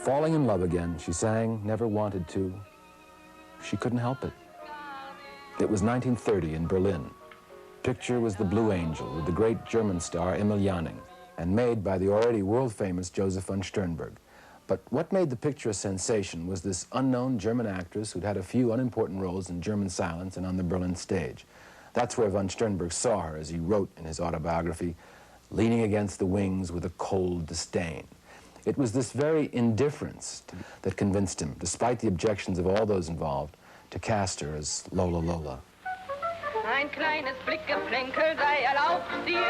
Falling in love again, she sang, never wanted to. She couldn't help it. It was 1930 in Berlin. Picture was The Blue Angel with the great German star Emil Janning, and made by the already world-famous Joseph von Sternberg. But what made the picture a sensation was this unknown German actress who'd had a few unimportant roles in German silence and on the Berlin stage. That's where von Sternberg saw her, as he wrote in his autobiography, leaning against the wings with a cold disdain. It was this very indifference that convinced him, despite the objections of all those involved, to cast her as Lola Lola. Ein kleines Blickgeplänkel sei erlaubt dir.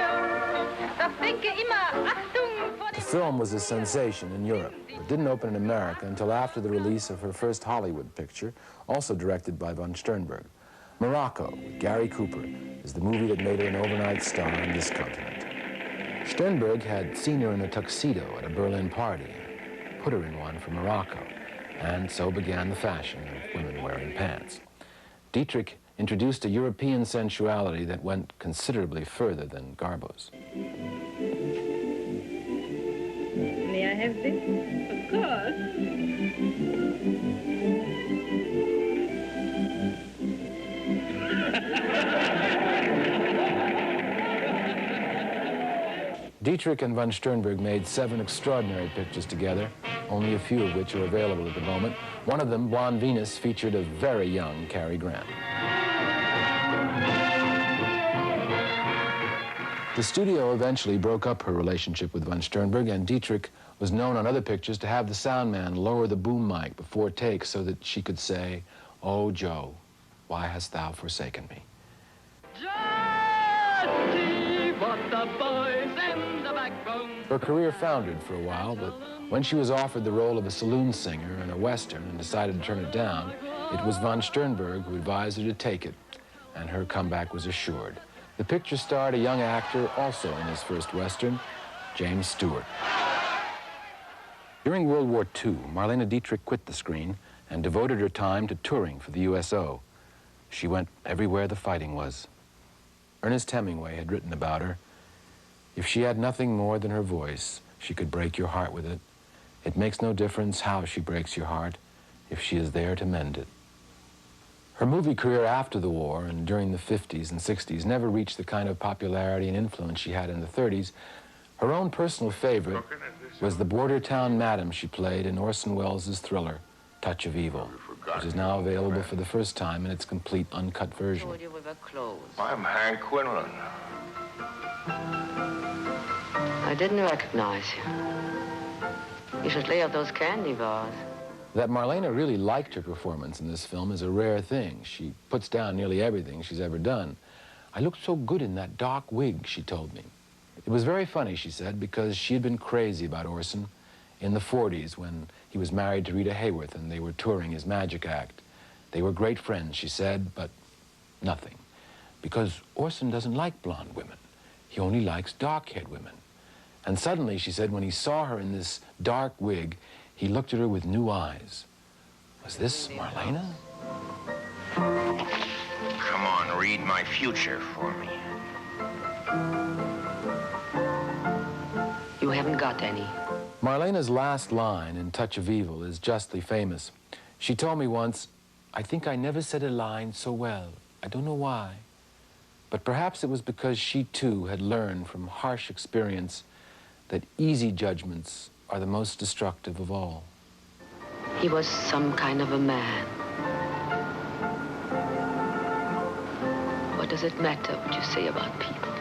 Das denke immer, Achtung vor dem... The film was a sensation in Europe, but didn't open in America until after the release of her first Hollywood picture, also directed by von Sternberg. Morocco, with Gary Cooper, is the movie that made her an overnight star on this continent. Sternberg had seen her in a tuxedo at a Berlin party, put her in one for Morocco, and so began the fashion of women wearing pants. Dietrich introduced a European sensuality that went considerably further than Garbo's. May I have this? Of course. Dietrich and von Sternberg made 7 extraordinary pictures together, only a few of which are available at the moment. One of them, Blonde Venus, featured a very young Cary Grant. The studio eventually broke up her relationship with von Sternberg, and Dietrich was known on other pictures to have the sound man lower the boom mic before takes so that she could say, "Oh, Joe, why hast thou forsaken me?" Her career foundered for a while, but when she was offered the role of a saloon singer in a Western and decided to turn it down, it was von Sternberg who advised her to take it, and her comeback was assured. The picture starred a young actor also in his first Western, James Stewart. During World War II, Marlene Dietrich quit the screen and devoted her time to touring for the USO. She went everywhere the fighting was. Ernest Hemingway had written about her, "If she had nothing more than her voice, she could break your heart with it. It makes no difference how she breaks your heart, if she is there to mend it." Her movie career after the war and during the 50s and 60s never reached the kind of popularity and influence she had in the 30s. Her own personal favorite was the border town madam she played in Orson Welles' thriller, Touch of Evil, which is now available for the first time in its complete uncut version. I'm Hank Quinlan. I didn't recognize you. You should lay out those candy bars. That Marlene really liked her performance in this film is a rare thing. She puts down nearly everything she's ever done. "I looked so good in that dark wig," she told me. It was very funny, she said, because she had been crazy about Orson in the 40s when he was married to Rita Hayworth and they were touring his magic act. They were great friends, she said, but nothing. Because Orson doesn't like blonde women. He only likes dark-haired women. And suddenly, she said, when he saw her in this dark wig, he looked at her with new eyes. Was this Marlene? Come on, read my future for me. You haven't got any. Marlene's last line in Touch of Evil is justly famous. She told me once, "I think I never said a line so well. I don't know why." But perhaps it was because she, too, had learned from harsh experience that easy judgments are the most destructive of all. He was some kind of a man. What does it matter what you say about people?